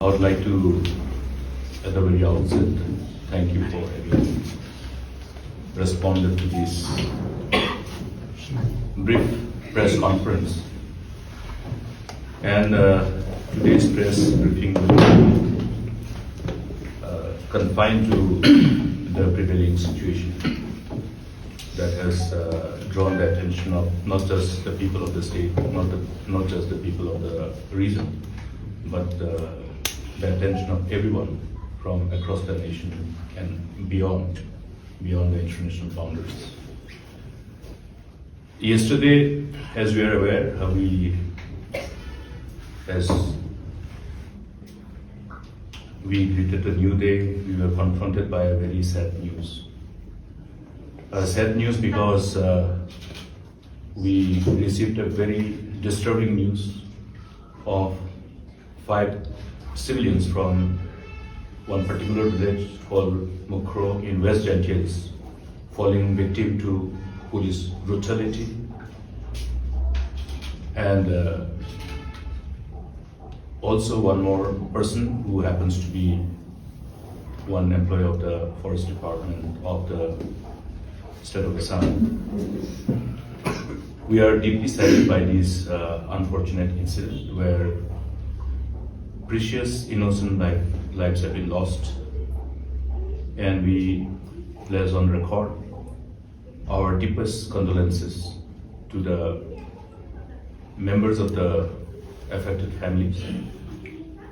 I would like to, at the very outset, thank you for having responded to this brief press conference. And today's press briefing will be confined to the prevailing situation that has drawn the attention of not just the people of the state, not just the people of the region, but the attention of everyone from across the nation and beyond the international boundaries. Yesterday, as we are aware, as we greeted a new day, we were confronted by a very sad news. Sad news because we received a very disturbing news of 5 civilians from one particular village called Mukro in West Gentiles falling victim to police brutality, and also one more person who happens to be one employee of the forest department of the state of Assam. We are deeply saddened by this unfortunate incident where precious innocent lives have been lost, and we place on record our deepest condolences to the members of the affected families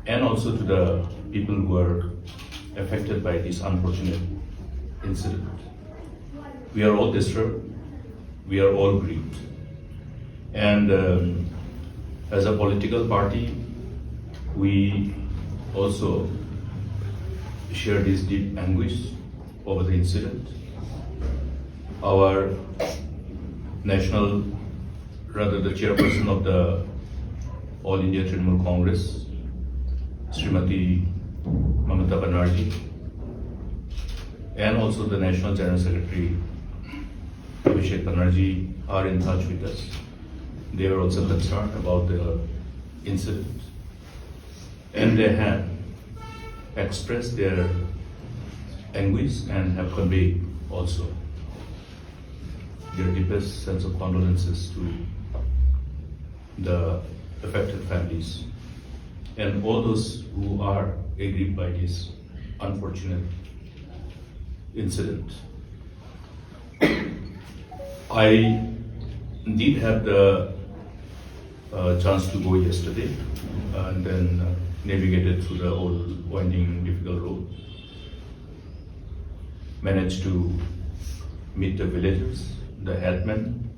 and also to the people who are affected by this unfortunate incident. We are all disturbed, we are all grieved, and as a political party, we also share this deep anguish over the incident. Our the chairperson of the All India Trinamool Congress, Srimati Mamata Banerjee, and also the National General Secretary Abhishek Banerjee are in touch with us. They are also concerned about the incident, and they have expressed their anguish and have conveyed also their deepest sense of condolences to the affected families and all those who are aggrieved by this unfortunate incident. I did have the chance to go yesterday and then navigated through the whole winding, difficult road. Managed to meet the villagers, the headmen,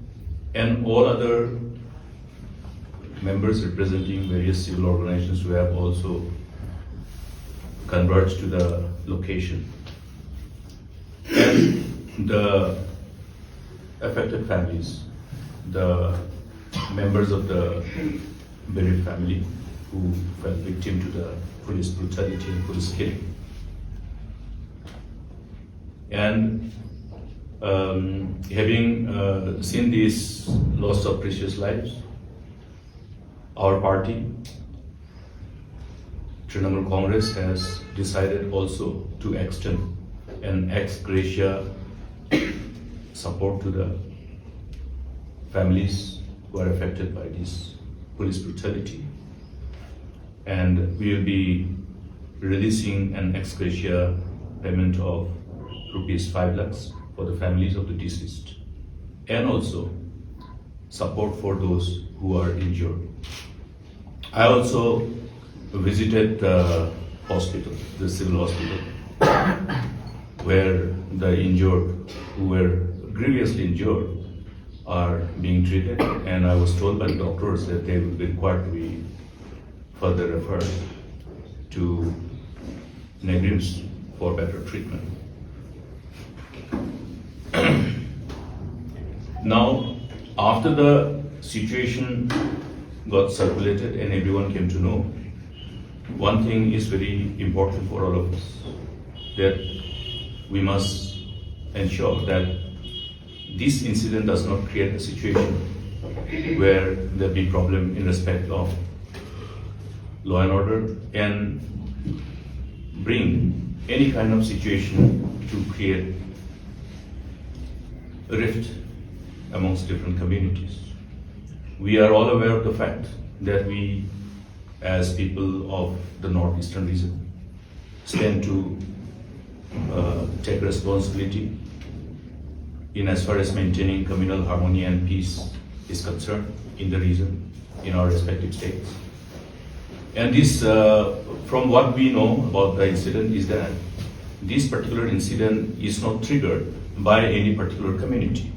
and all other members representing various civil organizations who have also converged to the location. And the affected families, the members of the bereaved family who fell victim to the police brutality and police killing. And having seen this loss of precious lives, our party, Trinamool Congress, has decided also to extend an ex gratia support to the families who are affected by this police brutality. And we will be releasing an ex gratia payment of rupees 5 lakhs for the families of the deceased, and also support for those who are injured. I also visited the hospital, the civil hospital, where the injured, who were grievously injured, are being treated, and I was told by the doctors that they will be required to be further referred to Negrims for better treatment. Now, after the situation got circulated and everyone came to know, one thing is very important for all of us, that we must ensure that this incident does not create a situation where there be problem in respect of law and order, and bring any kind of situation to create a rift amongst different communities. We are all aware of the fact that we, as people of the northeastern region, stand to take responsibility in as far as maintaining communal harmony and peace is concerned in the region, in our respective states. And this, from what we know about the incident, is that this particular incident is not triggered by any particular community,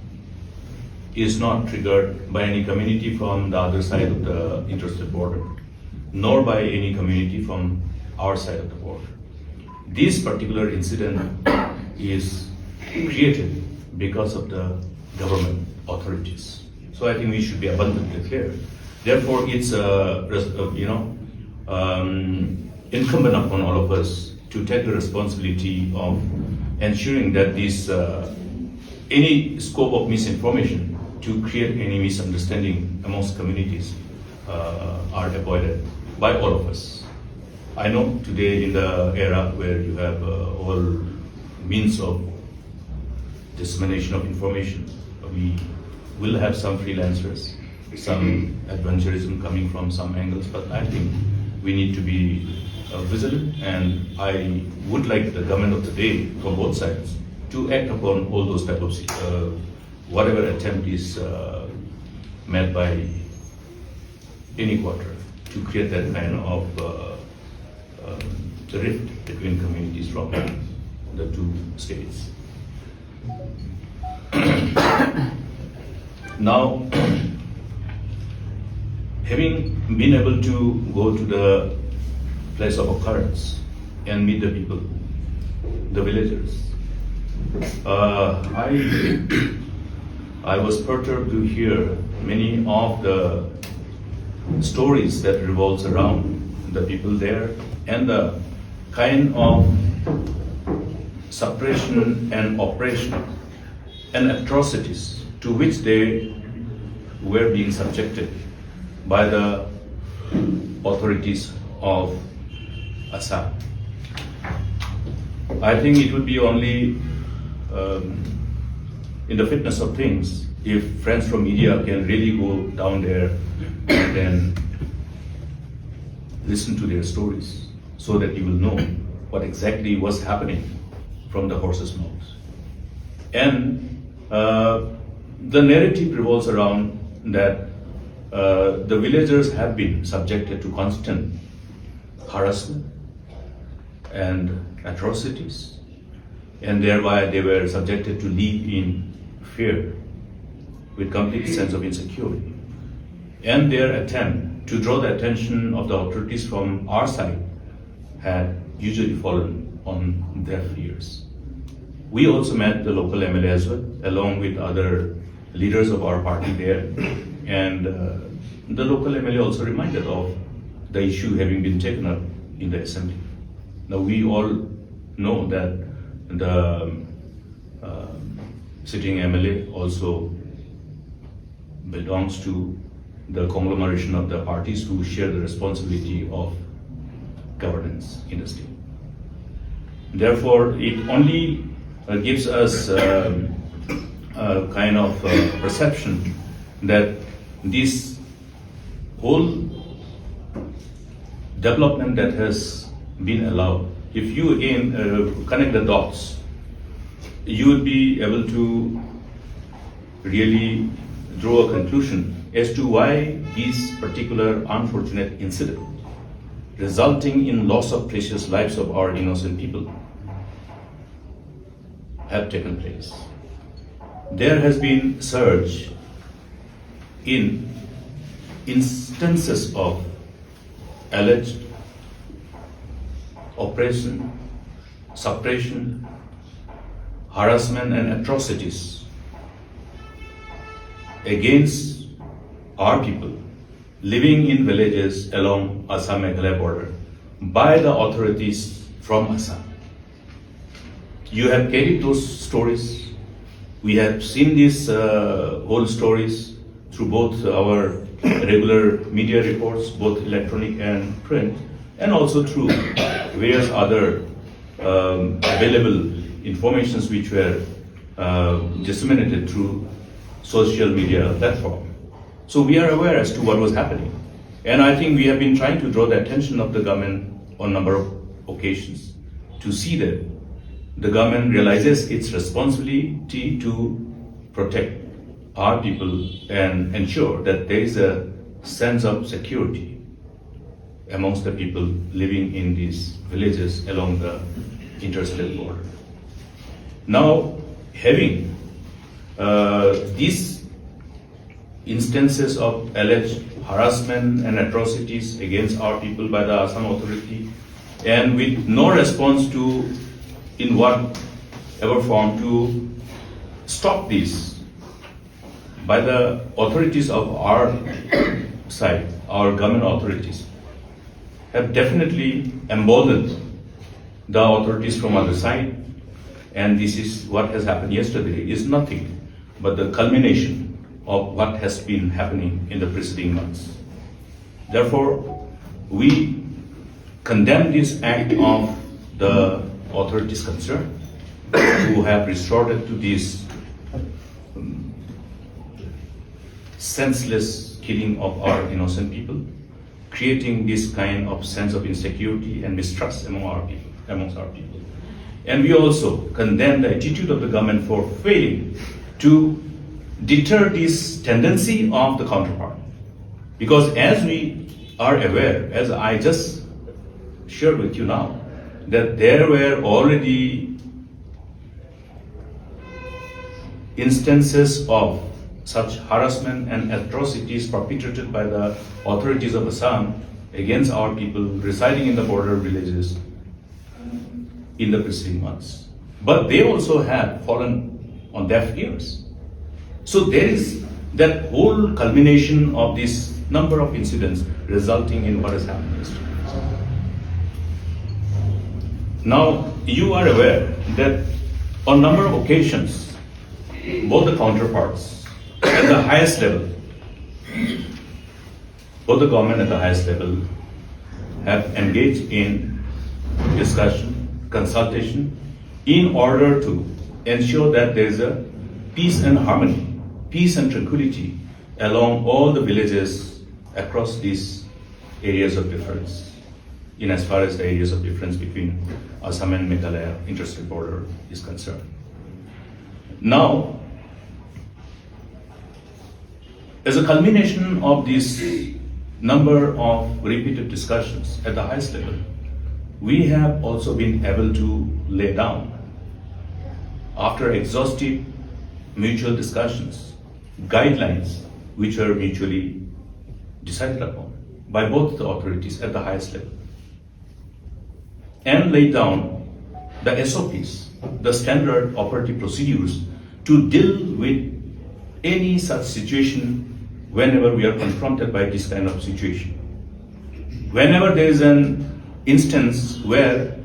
is not triggered by any community from the other side of the interstate border, nor by any community from our side of the border. This particular incident is created because of the government authorities. So I think we should be abundantly clear. Therefore, it's incumbent upon all of us to take the responsibility of ensuring that this any scope of misinformation to create any misunderstanding amongst communities are avoided by all of us. I know today in the era where you have all means of dissemination of information, we will have some freelancers, some adventurism coming from some angles, but I think we need to be vigilant, and I would like the government of the day from both sides to act upon all those type of whatever attempt is made by any quarter to create that kind of rift between communities from the two states. Now, having been able to go to the place of occurrence and meet the people, the villagers, I was perturbed to hear many of the stories that revolves around the people there and the kind of suppression and oppression and atrocities to which they were being subjected by the authorities of Assam. I think it would be only in the fitness of things if friends from media can really go down there and then listen to their stories so that you will know what exactly was happening from the horse's mouth. And the narrative revolves around that the villagers have been subjected to constant harassment and atrocities, and thereby they were subjected to live in fear with complete sense of insecurity. And their attempt to draw the attention of the authorities from our side had usually fallen on their ears. We also met the local MLA as well, along with other leaders of our party there, and the local MLA also reminded of the issue having been taken up in the assembly. Now we all know that the sitting MLA also belongs to the conglomeration of the parties who share the responsibility of governance in the state. Therefore, it only gives us a kind of perception that this whole development that has been allowed, if you again connect the dots, you will be able to really draw a conclusion as to why this particular unfortunate incident, resulting in loss of precious lives of our innocent people, have taken place. There has been surge in instances of alleged oppression, suppression, harassment and atrocities against our people living in villages along Assam-Meghalaya border by the authorities from Assam. You have carried those stories. We have seen these whole stories through both our regular media reports, both electronic and print, and also through various other available informations which were disseminated through social media platform. So we are aware as to what was happening. And I think we have been trying to draw the attention of the government on a number of occasions to see that the government realizes its responsibility to protect our people and ensure that there is a sense of security amongst the people living in these villages along the interstate border. Now, having these instances of alleged harassment and atrocities against our people by the Assam authority, and with no response to, in whatever form, to stop this by the authorities of our side, our government authorities, have definitely emboldened the authorities from other side. And this is what has happened yesterday is nothing but the culmination of what has been happening in the preceding months. Therefore, we condemn this act of the authorities concerned who have resorted to this senseless killing of our innocent people, creating this kind of sense of insecurity and mistrust amongst our people. And we also condemn the attitude of the government for failing to deter this tendency of the counterpart. Because as we are aware, as I just shared with you now, that there were already instances of such harassment and atrocities perpetrated by the authorities of Assam against our people residing in the border villages in the preceding months. But they also have fallen on deaf ears. So there is that whole culmination of this number of incidents resulting in what has happened yesterday. Now, you are aware that on a number of occasions, both the counterparts at the highest level, both the government at the highest level have engaged in discussion, consultation, in order to ensure that there is a peace and harmony, peace and tranquility along all the villages across these areas of difference, in as far as the areas of difference between Assam and Meghalaya interstate border is concerned. Now, as a culmination of this number of repeated discussions at the highest level, we have also been able to lay down, after exhaustive mutual discussions, guidelines which are mutually decided upon by both the authorities at the highest level, and lay down the SOPs, the standard operative procedures, to deal with any such situation whenever we are confronted by this kind of situation. Whenever there is an instance where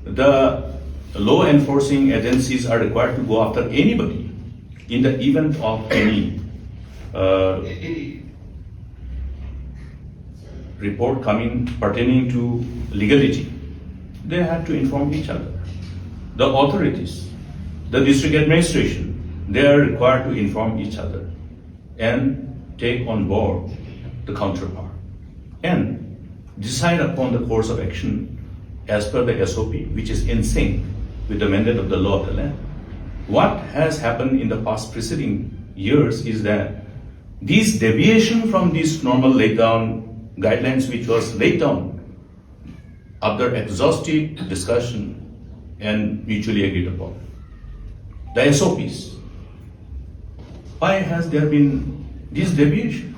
the law enforcing agencies are required to go after anybody in the event of any report coming pertaining to legality, they have to inform each other. The authorities, the district administration, they are required to inform each other and take on board the counterpart and decide upon the course of action as per the SOP, which is in sync with the mandate of the law of the land. What has happened in the past preceding years is that this deviation from this normal laid down guidelines, which was laid down after exhaustive discussion and mutually agreed upon, the SOPs, why has there been this deviation?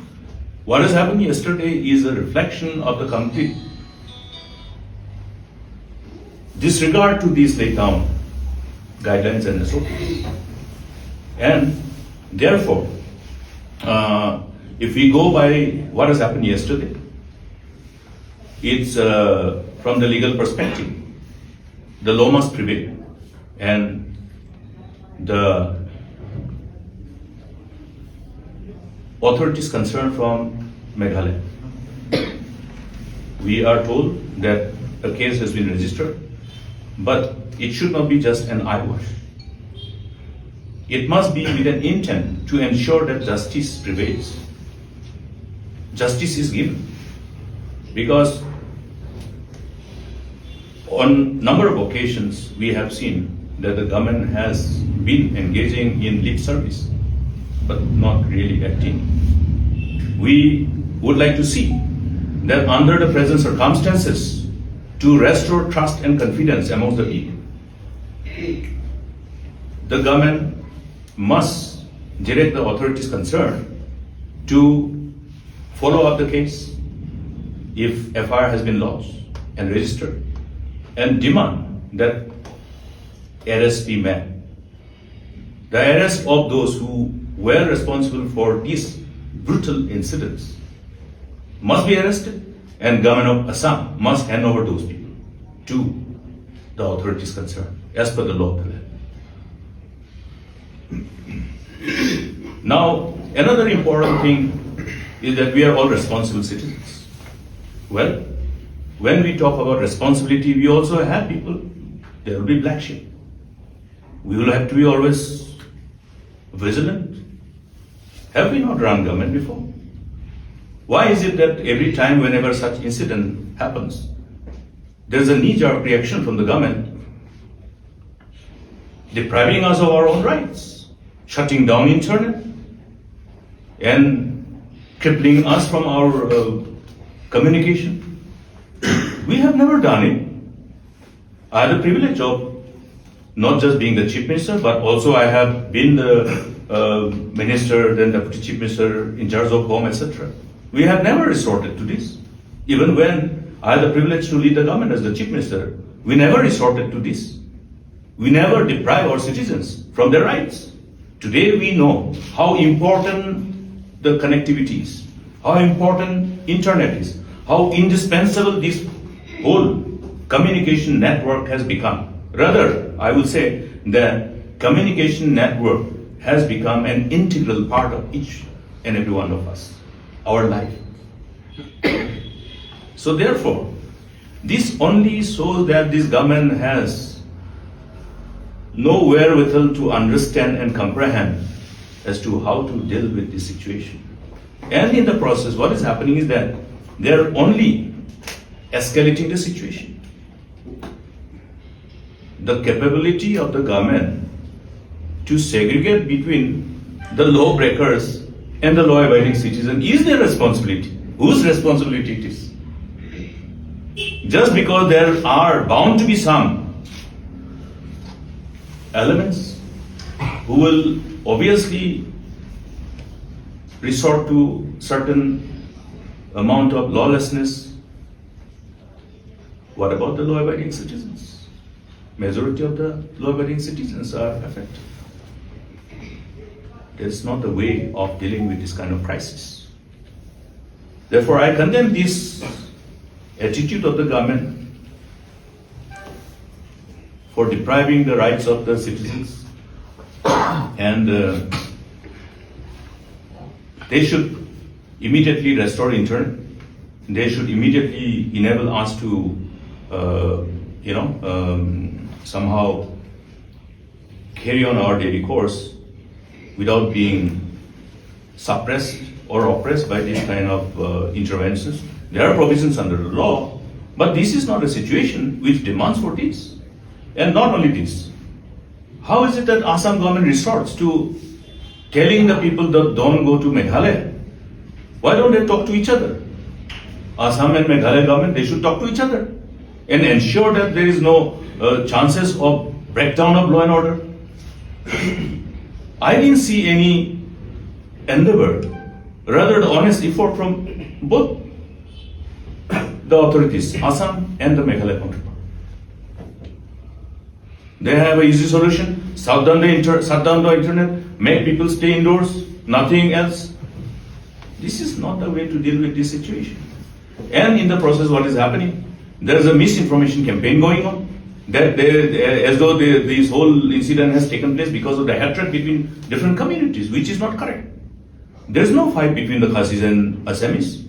What has happened yesterday is a reflection of the complete disregard to these laid down guidelines and SOPs. And therefore, if we go by what has happened yesterday, it's from the legal perspective, the law must prevail, and the authorities concerned from Meghalaya, we are told that a case has been registered, but it should not be just an eyewash. It must be with an intent to ensure that justice prevails. Justice is given. Because on number of occasions we have seen that the government has been engaging in lip service, but not really acting. We would like to see that under the present circumstances, to restore trust and confidence amongst the people, the government must direct the authorities concerned to follow up the case if FIR has been lodged and registered, and demand that arrest be made. The arrest of those who were responsible for these brutal incidents must be arrested, and government of Assam must hand over those people to the authorities concerned as per the law of the land. Now, another important thing is that we are all responsible citizens. Well, when we talk about responsibility, we also have people, there will be black sheep. We will have to be always vigilant. Have we not run government before? Why is it that every time whenever such incident happens, there is a knee-jerk reaction from the government depriving us of our own rights, shutting down internet, and crippling us from our communication? We have never done it. I had the privilege of not just being the chief minister, but also I have been the minister, then deputy chief minister in charge of home, etc. We have never resorted to this. Even when I had the privilege to lead the government as the chief minister, we never resorted to this. We never deprive our citizens from their rights. Today we know how important the connectivity is, how important internet is, how indispensable this whole communication network has become. Rather, I would say that communication network has become an integral part of each and every one of us, our life. So therefore, this only shows that this government has no wherewithal to understand and comprehend as to how to deal with this situation. And in the process, what is happening is that they are only escalating the situation. The capability of the government to segregate between the lawbreakers and the law-abiding citizen is their responsibility. Whose responsibility it is? Just because there are bound to be some elements who will obviously resort to certain amount of lawlessness. What about the law-abiding citizens? Majority of the law-abiding citizens are affected. That's not the way of dealing with this kind of crisis. Therefore, I condemn this attitude of the government for depriving the rights of the citizens, and they should immediately restore internet. They should immediately enable us to, somehow carry on our daily course without being suppressed or oppressed by this kind of interventions. There are provisions under the law, but this is not a situation which demands for this. And not only this, how is it that Assam government resorts to telling the people that don't go to Meghalaya? Why don't they talk to each other? Assam and Meghalaya government, they should talk to each other and ensure that there is no chances of breakdown of law and order. I didn't see any endeavor, rather the honest effort from both the authorities, Assam and the Meghalaya counterpart. They have an easy solution: shut down the internet, make people stay indoors, nothing else. This is not the way to deal with this situation. And in the process, what is happening? There is a misinformation campaign going on, that as though this whole incident has taken place because of the hatred between different communities, which is not correct. There is no fight between the Khasis and Assamese.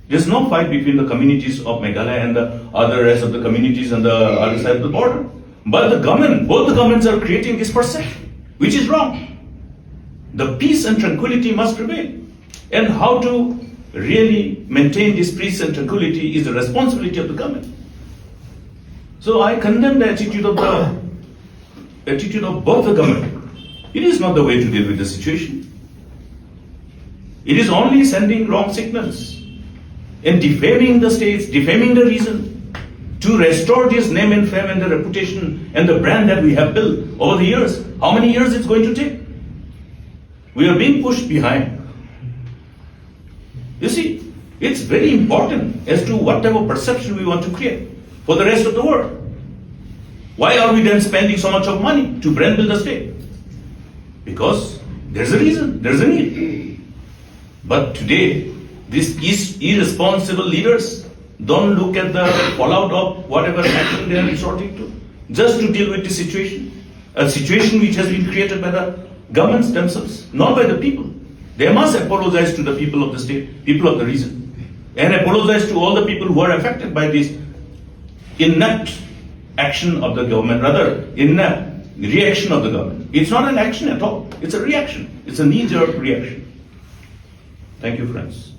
There's no fight between the communities of Meghalaya and the other rest of the communities on the other side of the border. But the government, both the governments are creating this perception, which is wrong. The peace and tranquility must prevail. And how to really maintain this peace and tranquility is the responsibility of the government. So I condemn the attitude of both the government. It is not the way to deal with the situation. It is only sending wrong signals and defaming the states, defaming the region, to restore this name and fame and the reputation and the brand that we have built over the years. How many years it's going to take? We are being pushed behind. You see, it's very important as to what type of perception we want to create for the rest of the world. Why are we then spending so much of money to brand build the state? Because there's a reason, there's a need. But today, these irresponsible leaders don't look at the fallout of whatever action they are resorting to, just to deal with the situation. A situation which has been created by the governments themselves, not by the people. They must apologize to the people of the state, people of the region, and apologize to all the people who are affected by this inept action of the government, rather inept reaction of the government. It's not an action at all. It's a reaction. It's a knee-jerk reaction. Thank you, friends.